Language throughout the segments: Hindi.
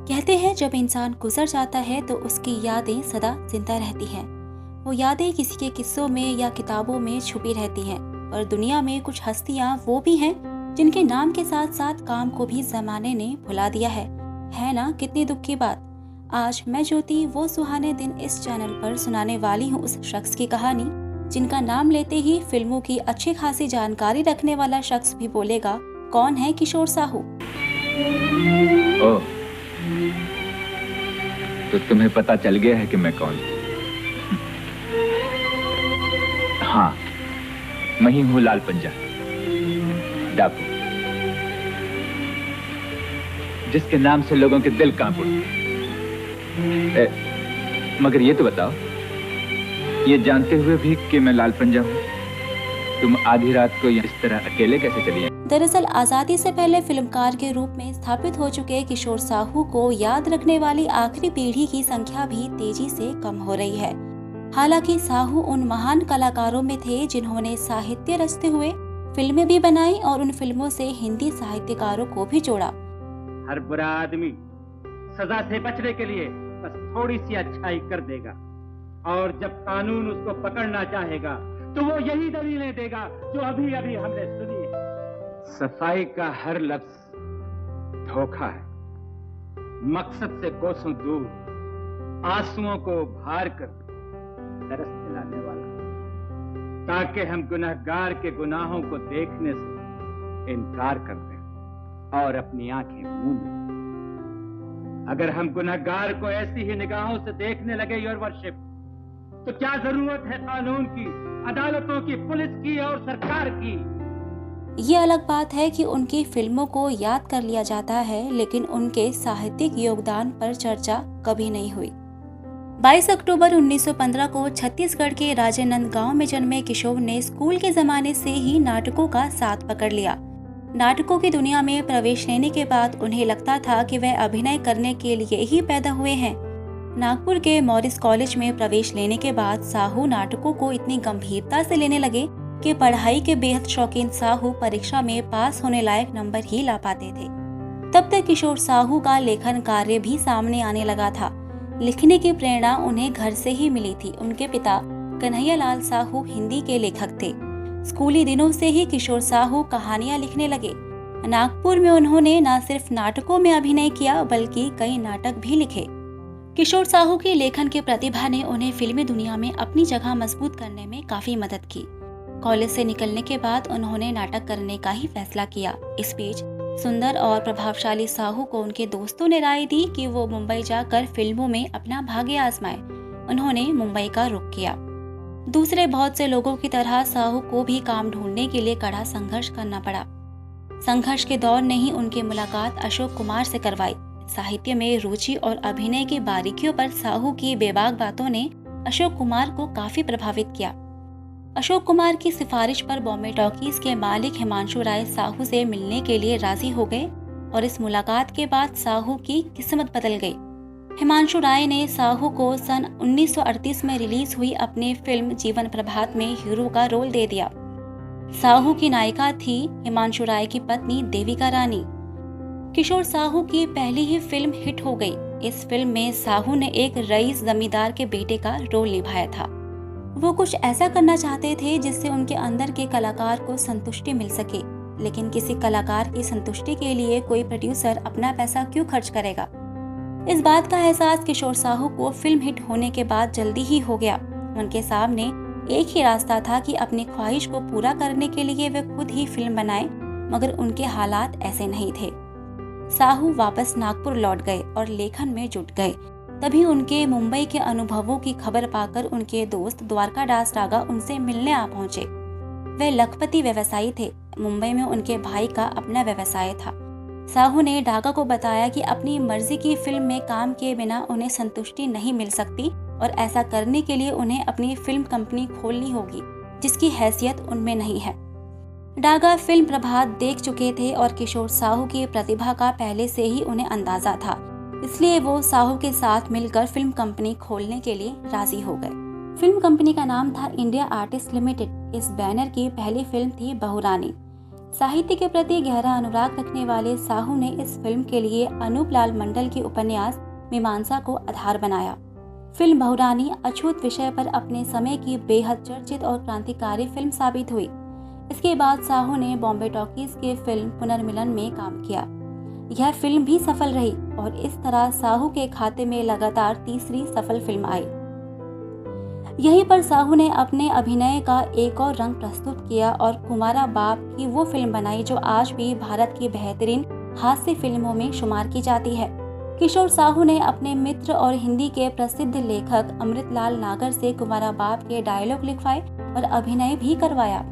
कहते हैं जब इंसान गुजर जाता है तो उसकी यादें सदा जिंदा रहती हैं। वो यादें किसी के किस्सों में या किताबों में छुपी रहती हैं। और दुनिया में कुछ हस्तियां वो भी हैं जिनके नाम के साथ साथ काम को भी जमाने ने भुला दिया है ना। कितनी दुख की बात। आज मैं ज्योति वो सुहाने दिन इस चैनल पर सुनाने वाली हूँ उस शख्स की कहानी जिनका नाम लेते ही फिल्मों की अच्छी खासी जानकारी रखने वाला शख्स भी बोलेगा कौन है किशोर साहू। ओह, तो तुम्हें पता चल गया है कि मैं कौन हूँ। हाँ, मैं ही हूँ लाल पंजा, डाकू, जिसके नाम से लोगों के दिल कांप उठते। मगर ये तो बताओ, ये जानते हुए भी कि मैं लाल पंजा हूँ, तुम आधी रात को इस तरह अकेले कैसे चली आई? दरअसल आजादी से पहले फिल्मकार के रूप में स्थापित हो चुके किशोर साहू को याद रखने वाली आखिरी पीढ़ी की संख्या भी तेजी से कम हो रही है। हालांकि साहू उन महान कलाकारों में थे जिन्होंने साहित्य रचते हुए फिल्में भी बनाई और उन फिल्मों से हिंदी साहित्यकारों को भी जोड़ा। हर बुरा आदमी सजा से बचने के लिए बस थोड़ी सी अच्छाई कर देगा, और जब कानून उसको पकड़ना चाहेगा तो वो यही दलीलें देगा जो अभी अभी हमने सुनी है। सफाई का हर लफ्ज धोखा है, मकसद से कोसों दूर, आंसुओं को भार कर तरस दिलाने वाला, ताकि हम गुनहगार के गुनाहों को देखने से इनकार कर दें और अपनी आंखें मूंद लें। अगर हम गुनहगार को ऐसी ही निगाहों से देखने लगे योर वर्शिप, तो क्या जरूरत है कानून की, अदालतों की, पुलिस की और सरकार की। ये अलग बात है कि उनकी फिल्मों को याद कर लिया जाता है, लेकिन उनके साहित्यिक योगदान पर चर्चा कभी नहीं हुई। 22 अक्टूबर 1915 को छत्तीसगढ़ के राजेनंद गांव में जन्मे किशोर ने स्कूल के जमाने से ही नाटकों का साथ पकड़ लिया। नाटकों की दुनिया में प्रवेश लेने के बाद उन्हें लगता था कि वह अभिनय करने के लिए ही पैदा हुए हैं। नागपुर के मॉरिस कॉलेज में प्रवेश लेने के बाद साहू नाटकों को इतनी गंभीरता से लेने लगे कि पढ़ाई के बेहद शौकीन साहू परीक्षा में पास होने लायक नंबर ही ला पाते थे। तब तक किशोर साहू का लेखन कार्य भी सामने आने लगा था। लिखने की प्रेरणा उन्हें घर से ही मिली थी। उनके पिता कन्हैयालाल साहू हिंदी के लेखक थे। स्कूली दिनों से ही किशोर साहू कहानियां लिखने लगे। नागपुर में उन्होंने न सिर्फ नाटकों में अभिनय किया बल्कि कई नाटक भी लिखे। किशोर साहू की लेखन की प्रतिभा ने उन्हें फिल्मी दुनिया में अपनी जगह मजबूत करने में काफी मदद की। कॉलेज से निकलने के बाद उन्होंने नाटक करने का ही फैसला किया। इस बीच सुंदर और प्रभावशाली साहू को उनके दोस्तों ने राय दी कि वो मुंबई जाकर फिल्मों में अपना भाग्य आजमाएं। उन्होंने मुंबई का रुख किया। दूसरे बहुत से लोगों की तरह साहू को भी काम ढूंढने के लिए कड़ा संघर्ष करना पड़ा। संघर्ष के दौर ने ही उनकी मुलाकात अशोक कुमार से करवाई। साहित्य में रुचि और अभिनय की बारीकियों पर साहू की बेबाक बातों ने अशोक कुमार को काफी प्रभावित किया। अशोक कुमार की सिफारिश पर बॉम्बे टॉकीज के मालिक हिमांशु राय साहू से मिलने के लिए राजी हो गए और इस मुलाकात के बाद साहू की किस्मत बदल गई। हिमांशु राय ने साहू को सन 1938 में रिलीज हुई अपनी फिल्म जीवन प्रभात में हीरो का रोल दे दिया। साहू की नायिका थी हिमांशु राय की पत्नी देविका रानी। किशोर साहू की पहली ही फिल्म हिट हो गई। इस फिल्म में साहू ने एक रईस जमींदार के बेटे का रोल निभाया था। वो कुछ ऐसा करना चाहते थे जिससे उनके अंदर के कलाकार को संतुष्टि मिल सके, लेकिन किसी कलाकार की संतुष्टि के लिए कोई प्रोड्यूसर अपना पैसा क्यों खर्च करेगा। इस बात का एहसास किशोर साहू को फिल्म हिट होने के बाद जल्दी ही हो गया। उनके सामने एक ही रास्ता था कि अपनी ख्वाहिश को पूरा करने के लिए वे खुद ही फिल्म बनाएं, मगर उनके हालात ऐसे नहीं थे। साहू वापस नागपुर लौट गए और लेखन में जुट गए। तभी उनके मुंबई के अनुभवों की खबर पाकर उनके दोस्त द्वारकादास रागा उनसे मिलने आ पहुंचे। वे लखपति व्यवसायी थे। मुंबई में उनके भाई का अपना व्यवसाय था। साहू ने डागा को बताया कि अपनी मर्जी की फिल्म में काम किए बिना उन्हें संतुष्टि नहीं मिल सकती और ऐसा करने के लिए उन्हें अपनी फिल्म कंपनी खोलनी होगी, जिसकी हैसियत उनमें नहीं है। डागा फिल्म प्रभात देख चुके थे और किशोर साहू की प्रतिभा का पहले से ही उन्हें अंदाजा था, इसलिए वो साहू के साथ मिलकर फिल्म कंपनी खोलने के लिए राजी हो गए। फिल्म कंपनी का नाम था इंडिया आर्टिस्ट लिमिटेड। इस बैनर की पहली फिल्म थी बहुरानी। साहित्य के प्रति गहरा अनुराग रखने वाले साहू ने इस फिल्म के लिए अनूप लाल मंडल की उपन्यास मीमांसा को आधार बनाया। फिल्म बहुरानी अछूत विषय पर अपने समय की बेहद चर्चित और क्रांतिकारी फिल्म साबित हुई। इसके बाद साहू ने बॉम्बे टॉकीज के फिल्म पुनर्मिलन में काम किया। यह फिल्म भी सफल रही और इस तरह साहू के खाते में लगातार तीसरी सफल फिल्म आई। यहीं पर साहू ने अपने अभिनय का एक और रंग प्रस्तुत किया और कुमारा बाप की वो फिल्म बनाई जो आज भी भारत की बेहतरीन हास्य फिल्मों में शुमार की जाती है। किशोर साहू ने अपने मित्र और हिंदी के प्रसिद्ध लेखक अमृतलाल नागर से कुमारा बाप के डायलॉग लिखवाए और अभिनय भी करवाया।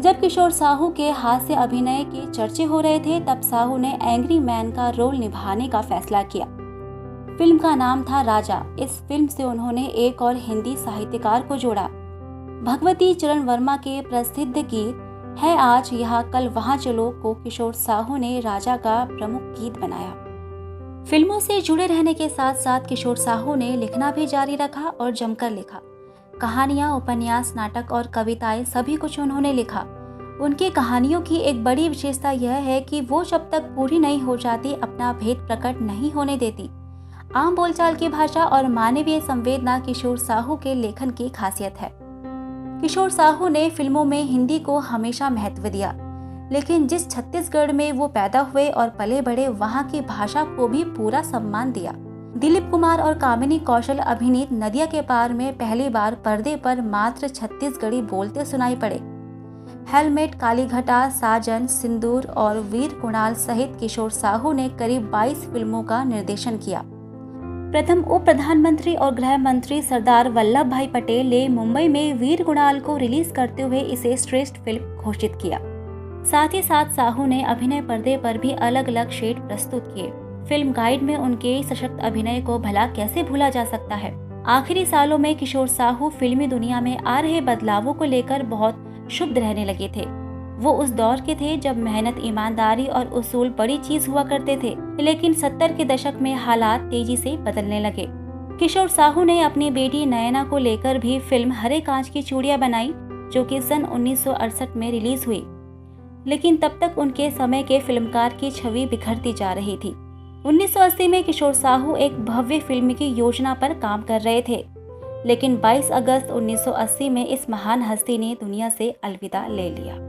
जब किशोर साहू के हास्य अभिनय के चर्चे हो रहे थे तब साहू ने एंग्री मैन का रोल निभाने का फैसला किया। फिल्म का नाम था राजा। इस फिल्म से उन्होंने एक और हिंदी साहित्यकार को जोड़ा। भगवती चरण वर्मा के प्रसिद्ध गीत है आज यहाँ कल वहाँ चलो को किशोर साहू ने राजा का प्रमुख गीत बनाया। फिल्मों से जुड़े रहने के साथ साथ किशोर साहू ने लिखना भी जारी रखा और जमकर लिखा। कहानियां, उपन्यास, नाटक और कविताएं सभी कुछ उन्होंने लिखा। उनकी कहानियों की एक बड़ी विशेषता यह है कि वो जब तक पूरी नहीं हो जाती अपना भेद प्रकट नहीं होने देती। आम बोलचाल की भाषा और मानवीय संवेदना किशोर साहू के लेखन की खासियत है। किशोर साहू ने फिल्मों में हिंदी को हमेशा महत्व दिया, लेकिन जिस छत्तीसगढ़ में वो पैदा हुए और पले बढ़े वहाँ की भाषा को भी पूरा सम्मान दिया। दिलीप कुमार और कामिनी कौशल अभिनीत नदिया के पार में पहली बार पर्दे पर मात्र छत्तीसगढ़ी बोलते सुनाई पड़े। हेलमेट, कालीघटा, साजन, सिंदूर और वीर कुणाल सहित किशोर साहू ने करीब 22 फिल्मों का निर्देशन किया। प्रथम उप प्रधानमंत्री और गृह मंत्री सरदार वल्लभ भाई पटेल ने मुंबई में वीर कुणाल को रिलीज करते हुए इसे श्रेष्ठ फिल्म घोषित किया। साथ ही साथ साहू ने अभिनय पर्दे पर भी अलग अलग शेड प्रस्तुत किए। फिल्म गाइड में उनके सशक्त अभिनय को भला कैसे भूला जा सकता है। आखिरी सालों में किशोर साहू फिल्मी दुनिया में आ रहे बदलावों को लेकर बहुत शुभ रहने लगे थे। वो उस दौर के थे जब मेहनत, ईमानदारी और उसूल बड़ी चीज हुआ करते थे, लेकिन 70 के दशक में हालात तेजी से बदलने लगे। किशोर साहू ने अपनी बेटी नयना को लेकर भी फिल्म हरे कांच की चूड़ियां बनाई जो कि सन 1968 में रिलीज हुई, लेकिन तब तक उनके समय के फिल्मकार की छवि बिखरती जा रही थी। 1980 में किशोर साहू एक भव्य फिल्म की योजना पर काम कर रहे थे, लेकिन 22 अगस्त 1980 में इस महान हस्ती ने दुनिया से अलविदा ले लिया।